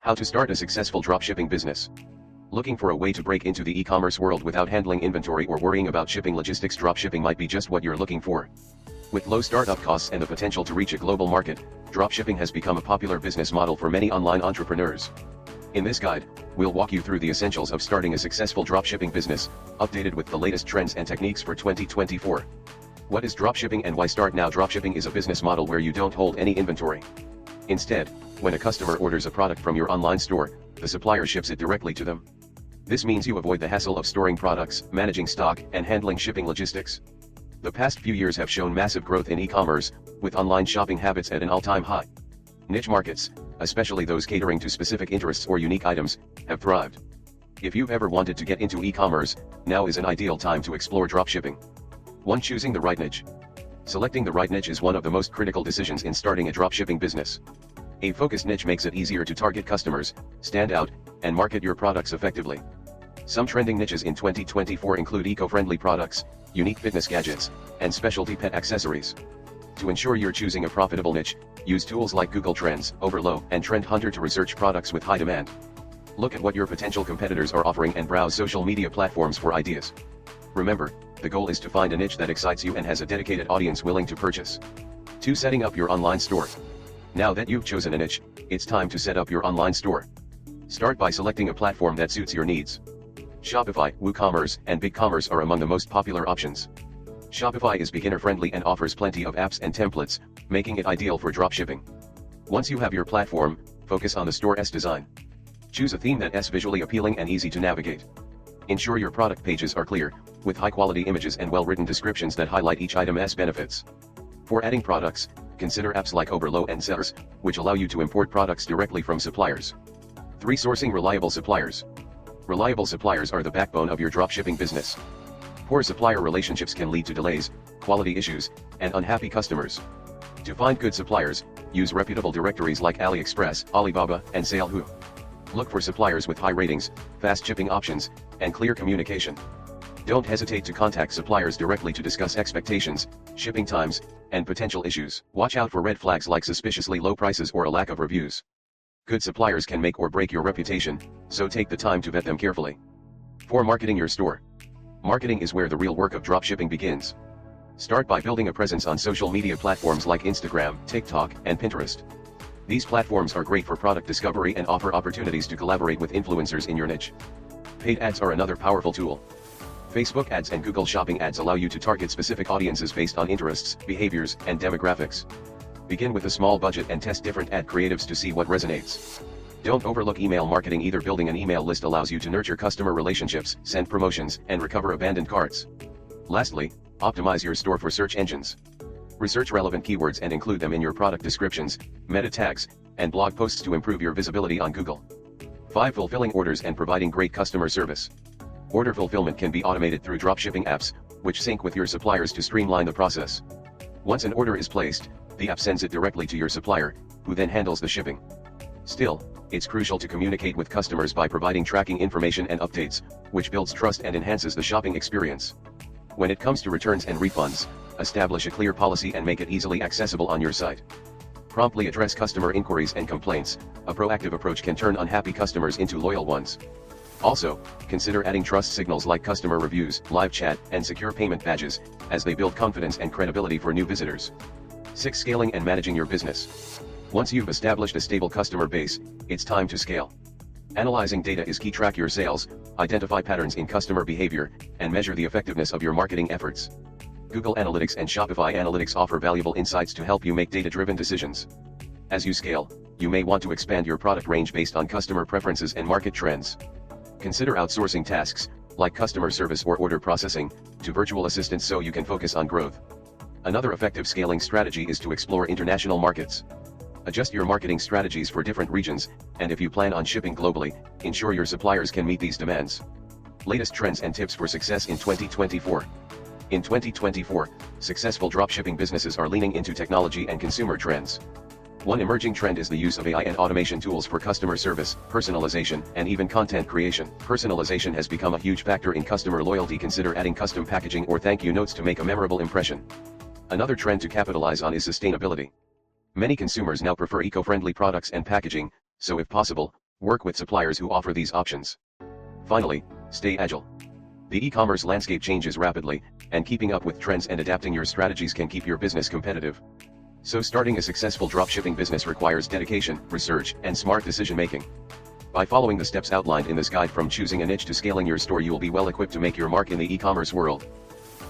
How to start a successful dropshipping business. Looking for a way to break into the e-commerce world without handling inventory or worrying about shipping logistics? Dropshipping might be just what you're looking for. With low startup costs and the potential to reach a global market, dropshipping has become a popular business model for many online entrepreneurs. In this guide, we'll walk you through the essentials of starting a successful dropshipping business, updated with the latest trends and techniques for 2024. What is dropshipping and why start now? Dropshipping is a business model where you don't hold any inventory. Instead, when a customer orders a product from your online store, the supplier ships it directly to them. This means you avoid the hassle of storing products, managing stock, and handling shipping logistics. The past few years have shown massive growth in e-commerce, with online shopping habits at an all-time high. Niche markets, especially those catering to specific interests or unique items, have thrived. If you've ever wanted to get into e-commerce, now is an ideal time to explore dropshipping. 1. Choosing the right niche. Selecting the right niche is one of the most critical decisions in starting a dropshipping business. A focused niche makes it easier to target customers, stand out, and market your products effectively. Some trending niches in 2024 include eco-friendly products, unique fitness gadgets, and specialty pet accessories. To ensure you're choosing a profitable niche, use tools like Google Trends, Overlook, and Trend Hunter to research products with high demand. Look at what your potential competitors are offering and browse social media platforms for ideas. Remember, the goal is to find a niche that excites you and has a dedicated audience willing to purchase. 2. Setting up your online store. Now that you've chosen a niche, it's time to set up your online store. Start by selecting a platform that suits your needs. Shopify, WooCommerce, and BigCommerce are among the most popular options. Shopify is beginner-friendly and offers plenty of apps and templates, making it ideal for dropshipping. Once you have your platform, focus on the store's design. Choose a theme that's visually appealing and easy to navigate. Ensure your product pages are clear, with high-quality images and well-written descriptions that highlight each item's benefits. For adding products, consider apps like Overlook and Sellers, which allow you to import products directly from suppliers. 3. Sourcing reliable suppliers. Reliable suppliers are the backbone of your dropshipping business. Poor supplier relationships can lead to delays, quality issues, and unhappy customers. To find good suppliers, use reputable directories like AliExpress, Alibaba, and Salehu. Look for suppliers with high ratings, fast shipping options, and clear communication. Don't hesitate to contact suppliers directly to discuss expectations, shipping times, and potential issues. Watch out for red flags like suspiciously low prices or a lack of reviews. Good suppliers can make or break your reputation, so take the time to vet them carefully. 4. Marketing your store. Marketing is where the real work of dropshipping begins. Start by building a presence on social media platforms like Instagram, TikTok, and Pinterest. These platforms are great for product discovery and offer opportunities to collaborate with influencers in your niche. Paid ads are another powerful tool. Facebook ads and Google Shopping ads allow you to target specific audiences based on interests, behaviors, and demographics. Begin with a small budget and test different ad creatives to see what resonates. Don't overlook email marketing either. Building an email list allows you to nurture customer relationships, send promotions, and recover abandoned carts. Lastly, optimize your store for search engines. Research relevant keywords and include them in your product descriptions, meta tags, and blog posts to improve your visibility on Google. 5. Fulfilling orders and providing great customer service. Order fulfillment can be automated through dropshipping apps, which sync with your suppliers to streamline the process. Once an order is placed, the app sends it directly to your supplier, who then handles the shipping. Still, it's crucial to communicate with customers by providing tracking information and updates, which builds trust and enhances the shopping experience. When it comes to returns and refunds, establish a clear policy and make it easily accessible on your site. Promptly address customer inquiries and complaints. A proactive approach can turn unhappy customers into loyal ones. Also, consider adding trust signals like customer reviews, live chat, and secure payment badges, as they build confidence and credibility for new visitors. 6. Scaling and managing your business. Once you've established a stable customer base, it's time to scale. Analyzing data is key. Track your sales, identify patterns in customer behavior, and measure the effectiveness of your marketing efforts. Google Analytics and Shopify Analytics offer valuable insights to help you make data-driven decisions. As you scale, you may want to expand your product range based on customer preferences and market trends. Consider outsourcing tasks, like customer service or order processing, to virtual assistants so you can focus on growth. Another effective scaling strategy is to explore international markets. Adjust your marketing strategies for different regions, and if you plan on shipping globally, ensure your suppliers can meet these demands. Latest trends and tips for success in 2024. In 2024, successful dropshipping businesses are leaning into technology and consumer trends. One emerging trend is the use of AI and automation tools for customer service, personalization, and even content creation. Personalization has become a huge factor in customer loyalty. Consider adding custom packaging or thank you notes to make a memorable impression. Another trend to capitalize on is sustainability. Many consumers now prefer eco-friendly products and packaging, so if possible, Work with suppliers who offer these options. Finally, stay agile. The e-commerce landscape changes rapidly, and keeping up with trends and adapting your strategies can keep your business competitive. So starting a successful dropshipping business requires dedication, research, and smart decision-making. By following the steps outlined in this guide, from choosing a niche to scaling your store, you will be well equipped to make your mark in the e-commerce world.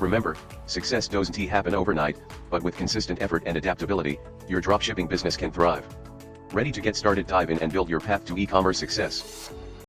Remember, success doesn't happen overnight, but with consistent effort and adaptability, your dropshipping business can thrive. Ready to get started? Dive in and build your path to e-commerce success.